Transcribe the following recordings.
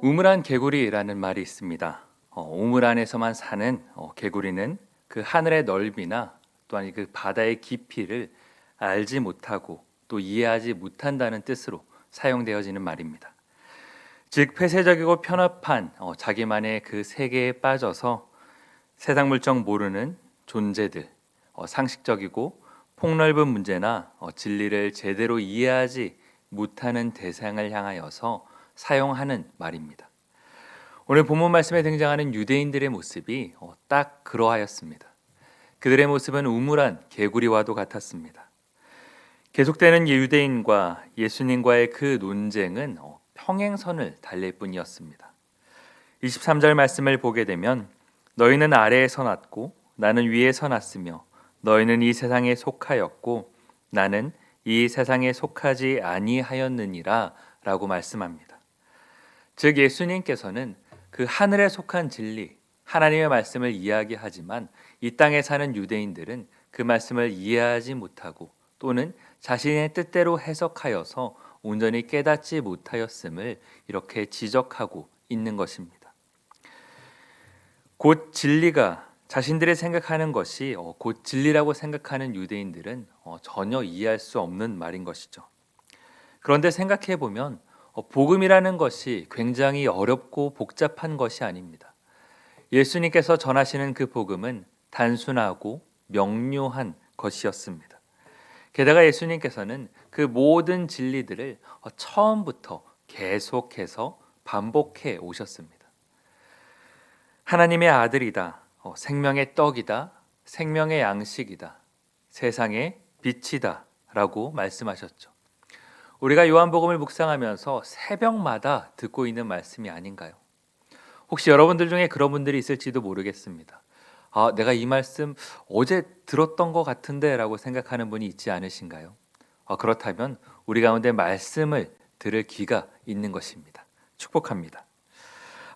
우물안 개구리라는 말이 있습니다. 우물 안에서만 사는 개구리는 그 하늘의 넓이나 또한 그 바다의 깊이를 알지 못하고 또 이해하지 못한다는 뜻으로 사용되어지는 말입니다. 즉 폐쇄적이고 편협한 자기만의 그 세계에 빠져서 세상 물정 모르는 존재들, 상식적이고 폭넓은 문제나 진리를 제대로 이해하지 못하는 대상을 향하여서 사용하는 말입니다. 오늘 본문 말씀에 등장하는 유대인들의 모습이 딱 그러하였습니다. 그들의 모습은 우물안 개구리와도 같았습니다. 계속되는 유대인과 예수님과의 그 논쟁은 평행선을 달릴 뿐이었습니다. 23절 말씀을 보게 되면 너희는 아래에서 났고 나는 위에서 났으며 너희는 이 세상에 속하였고 나는 이 세상에 속하지 아니하였느니라 라고 말씀합니다. 즉 예수님께서는 그 하늘에 속한 진리, 하나님의 말씀을 이야기하지만 이 땅에 사는 유대인들은 그 말씀을 이해하지 못하고 또는 자신의 뜻대로 해석하여서 온전히 깨닫지 못하였음을 이렇게 지적하고 있는 것입니다. 곧 진리가 자신들이 생각하는 것이 곧 진리라고 생각하는 유대인들은 전혀 이해할 수 없는 말인 것이죠. 그런데 생각해 보면 복음이라는 것이 굉장히 어렵고 복잡한 것이 아닙니다. 예수님께서 전하시는 그 복음은 단순하고 명료한 것이었습니다. 게다가 예수님께서는 그 모든 진리들을 처음부터 계속해서 반복해 오셨습니다. 하나님의 아들이다, 생명의 떡이다, 생명의 양식이다, 세상의 빛이다 라고 말씀하셨죠. 우리가 요한복음을 묵상하면서 새벽마다 듣고 있는 말씀이 아닌가요? 혹시 여러분들 중에 그런 분들이 있을지도 모르겠습니다. 내가 이 말씀 어제 들었던 것 같은데 라고 생각하는 분이 있지 않으신가요? 그렇다면 우리 가운데 말씀을 들을 기가 있는 것입니다. 축복합니다.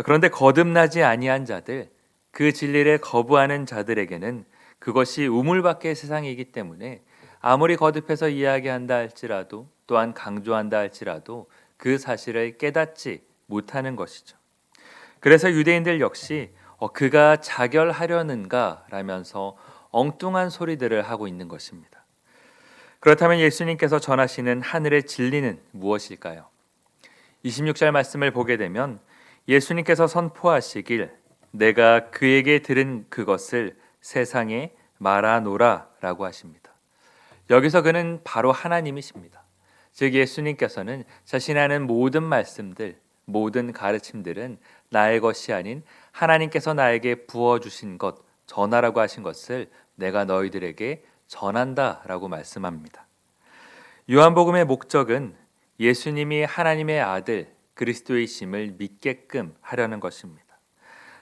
그런데 거듭나지 아니한 자들, 그 진리를 거부하는 자들에게는 그것이 우물 밖의 세상이기 때문에 아무리 거듭해서 이야기한다 할지라도 또한 강조한다 할지라도 그 사실을 깨닫지 못하는 것이죠. 그래서 유대인들 역시 그가 자결하려는가 라면서 엉뚱한 소리들을 하고 있는 것입니다. 그렇다면 예수님께서 전하시는 하늘의 진리는 무엇일까요? 26절 말씀을 보게 되면 예수님께서 선포하시길 내가 그에게 들은 그것을 세상에 말하노라 라고 하십니다. 여기서 그는 바로 하나님이십니다. 즉 예수님께서는 자신이 하는 모든 말씀들, 모든 가르침들은 나의 것이 아닌 하나님께서 나에게 부어주신 것, 전하라고 하신 것을 내가 너희들에게 전한다라고 말씀합니다. 요한복음의 목적은 예수님이 하나님의 아들 그리스도이심을 믿게끔 하려는 것입니다.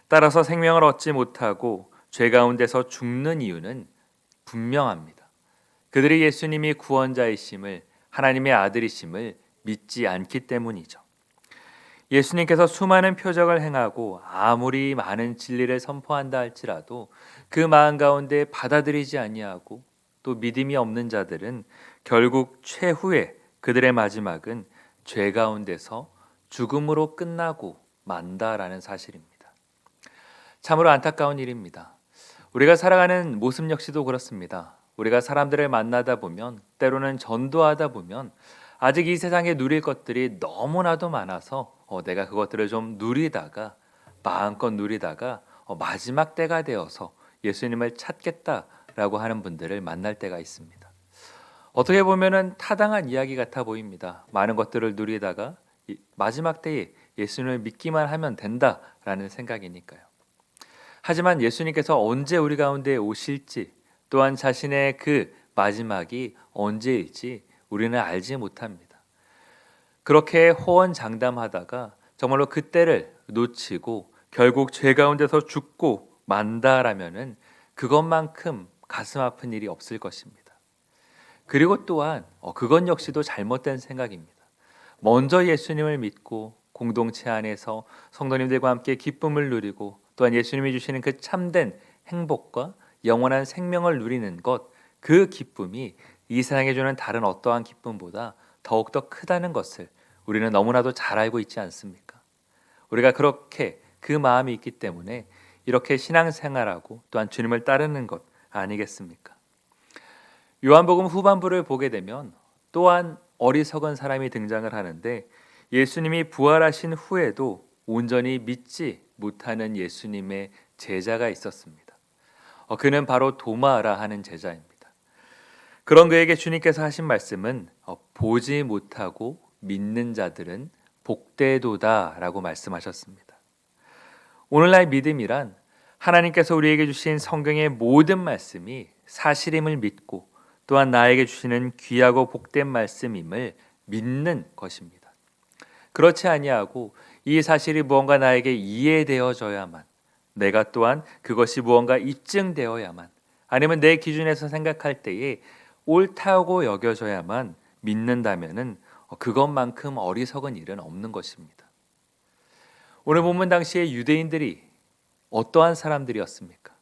따라서 생명을 얻지 못하고 죄 가운데서 죽는 이유는 분명합니다. 그들이 예수님이 구원자이심을 하나님의 아들이심을 믿지 않기 때문이죠. 예수님께서 수많은 표적을 행하고 아무리 많은 진리를 선포한다 할지라도 그 마음 가운데 받아들이지 아니하고 또 믿음이 없는 자들은 결국 최후의 그들의 마지막은 죄 가운데서 죽음으로 끝나고 만다라는 사실입니다. 참으로 안타까운 일입니다. 우리가 살아가는 모습 역시도 그렇습니다. 우리가 사람들을 만나다 보면 때로는 전도하다 보면 아직 이 세상에 누릴 것들이 너무나도 많아서 내가 그것들을 좀 누리다가 마음껏 누리다가 마지막 때가 되어서 예수님을 찾겠다라고 하는 분들을 만날 때가 있습니다. 어떻게 보면은 타당한 이야기 같아 보입니다. 많은 것들을 누리다가 마지막 때에 예수님을 믿기만 하면 된다라는 생각이니까요. 하지만 예수님께서 언제 우리 가운데 오실지 또한 자신의 그 마지막이 언제일지 우리는 알지 못합니다. 그렇게 호언장담하다가 정말로 그때를 놓치고 결국 죄 가운데서 죽고 만다라면은 그것만큼 가슴 아픈 일이 없을 것입니다. 그리고 또한 그건 역시도 잘못된 생각입니다. 먼저 예수님을 믿고 공동체 안에서 성도님들과 함께 기쁨을 누리고 또한 예수님이 주시는 그 참된 행복과 영원한 생명을 누리는 것, 그 기쁨이 이 세상에 주는 다른 어떠한 기쁨보다 더욱더 크다는 것을 우리는 너무나도 잘 알고 있지 않습니까? 우리가 그렇게 그 마음이 있기 때문에 이렇게 신앙생활하고 또한 주님을 따르는 것 아니겠습니까? 요한복음 후반부를 보게 되면 또한 어리석은 사람이 등장을 하는데, 예수님이 부활하신 후에도 온전히 믿지 못하는 예수님의 제자가 있었습니다. 그는 바로 도마라 하는 제자입니다. 그런 그에게 주님께서 하신 말씀은 보지 못하고 믿는 자들은 복되도다라고 말씀하셨습니다. 오늘날 믿음이란 하나님께서 우리에게 주신 성경의 모든 말씀이 사실임을 믿고 또한 나에게 주시는 귀하고 복된 말씀임을 믿는 것입니다. 그렇지 아니하고 이 사실이 무언가 나에게 이해되어져야만, 내가 또한 그것이 무언가 입증되어야만, 아니면 내 기준에서 생각할 때에 옳다고 여겨져야만 믿는다면은 그것만큼 어리석은 일은 없는 것입니다. 오늘 본문 당시에 유대인들이 어떠한 사람들이었습니까?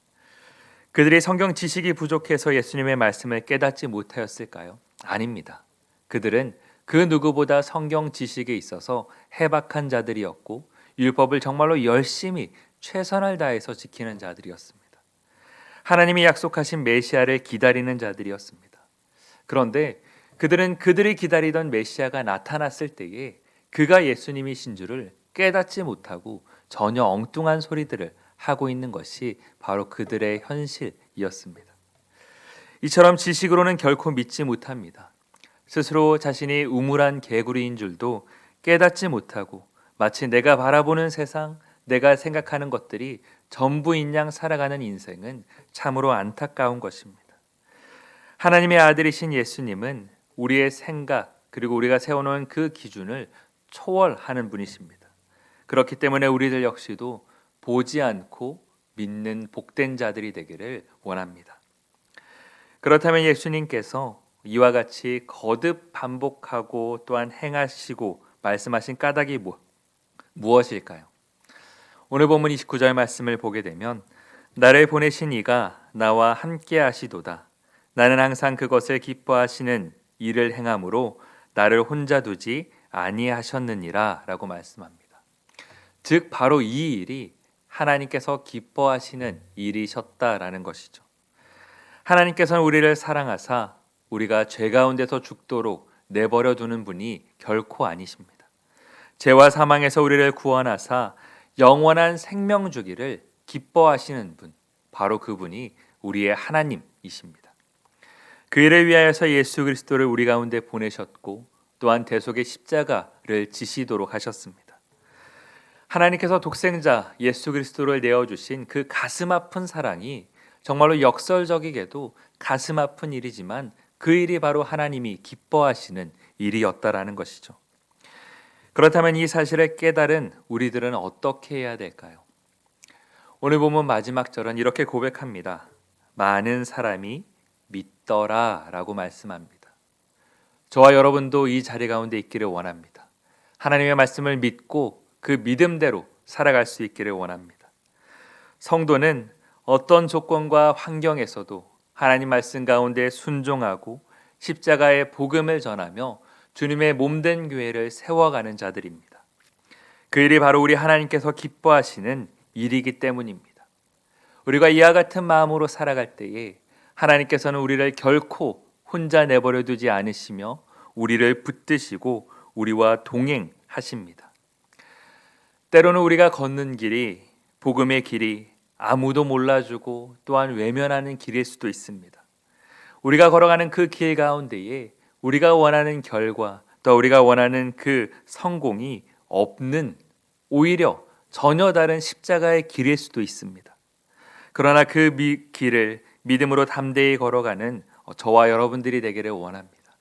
그들이 성경 지식이 부족해서 예수님의 말씀을 깨닫지 못하였을까요? 아닙니다. 그들은 그 누구보다 성경 지식에 있어서 해박한 자들이었고 율법을 정말로 열심히 최선을 다해서 지키는 자들이었습니다. 하나님이 약속하신 메시아를 기다리는 자들이었습니다. 그런데 그들은 그들이 기다리던 메시아가 나타났을 때에 그가 예수님이신 줄을 깨닫지 못하고 전혀 엉뚱한 소리들을 하고 있는 것이 바로 그들의 현실이었습니다. 이처럼 지식으로는 결코 믿지 못합니다. 스스로 자신이 우물한 개구리인 줄도 깨닫지 못하고 마치 내가 바라보는 세상, 내가 생각하는 것들이 전부인 양 살아가는 인생은 참으로 안타까운 것입니다. 하나님의 아들이신 예수님은 우리의 생각 그리고 우리가 세워놓은 그 기준을 초월하는 분이십니다. 그렇기 때문에 우리들 역시도 보지 않고 믿는 복된 자들이 되기를 원합니다. 그렇다면 예수님께서 이와 같이 거듭 반복하고 또한 행하시고 말씀하신 까닭이 무엇일까요? 오늘 본문 29절 말씀을 보게 되면 나를 보내신 이가 나와 함께 하시도다. 나는 항상 그것을 기뻐하시는 일을 행함으로 나를 혼자 두지 아니하셨느니라 라고 말씀합니다. 즉 바로 이 일이 하나님께서 기뻐하시는 일이셨다라는 것이죠. 하나님께서는 우리를 사랑하사 우리가 죄 가운데서 죽도록 내버려 두는 분이 결코 아니십니다. 죄와 사망에서 우리를 구원하사 영원한 생명 주기를 기뻐하시는 분, 바로 그분이 우리의 하나님이십니다. 그 일을 위하여서 예수 그리스도를 우리 가운데 보내셨고 또한 대속의 십자가를 지시도록 하셨습니다. 하나님께서 독생자 예수 그리스도를 내어주신 그 가슴 아픈 사랑이 정말로 역설적이게도 가슴 아픈 일이지만 그 일이 바로 하나님이 기뻐하시는 일이었다라는 것이죠. 그렇다면 이 사실을 깨달은 우리들은 어떻게 해야 될까요? 오늘 보면 마지막 절은 이렇게 고백합니다. 많은 사람이 믿더라 라고 말씀합니다. 저와 여러분도 이 자리 가운데 있기를 원합니다. 하나님의 말씀을 믿고 그 믿음대로 살아갈 수 있기를 원합니다. 성도는 어떤 조건과 환경에서도 하나님 말씀 가운데 순종하고 십자가의 복음을 전하며 주님의 몸된 교회를 세워가는 자들입니다. 그 일이 바로 우리 하나님께서 기뻐하시는 일이기 때문입니다. 우리가 이와 같은 마음으로 살아갈 때에 하나님께서는 우리를 결코 혼자 내버려 두지 않으시며 우리를 붙드시고 우리와 동행하십니다. 때로는 우리가 걷는 길이 복음의 길이 아무도 몰라주고 또한 외면하는 길일 수도 있습니다. 우리가 걸어가는 그 길 가운데에 우리가 원하는 결과 또 우리가 원하는 그 성공이 없는 오히려 전혀 다른 십자가의 길일 수도 있습니다. 그러나 그 길을 믿음으로 담대히 걸어가는 저와 여러분들이 되기를 원합니다.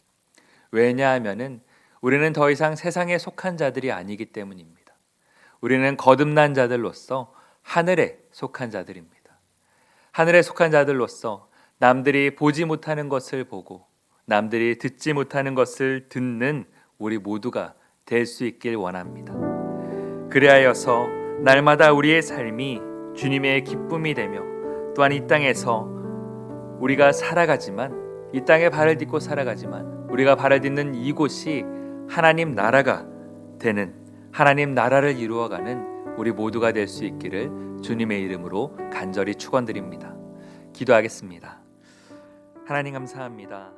왜냐하면은 우리는 더 이상 세상에 속한 자들이 아니기 때문입니다. 우리는 거듭난 자들로서 하늘에 속한 자들입니다. 하늘에 속한 자들로서 남들이 보지 못하는 것을 보고 남들이 듣지 못하는 것을 듣는 우리 모두가 될 수 있길 원합니다. 그리하여서 날마다 우리의 삶이 주님의 기쁨이 되며 또한 이 땅에서 우리가 살아가지만 이 땅에 발을 딛고 살아가지만 우리가 발을 딛는 이곳이 하나님 나라가 되는 하나님 나라를 이루어가는 우리 모두가 될 수 있기를 주님의 이름으로 간절히 축원드립니다. 기도하겠습니다. 하나님 감사합니다.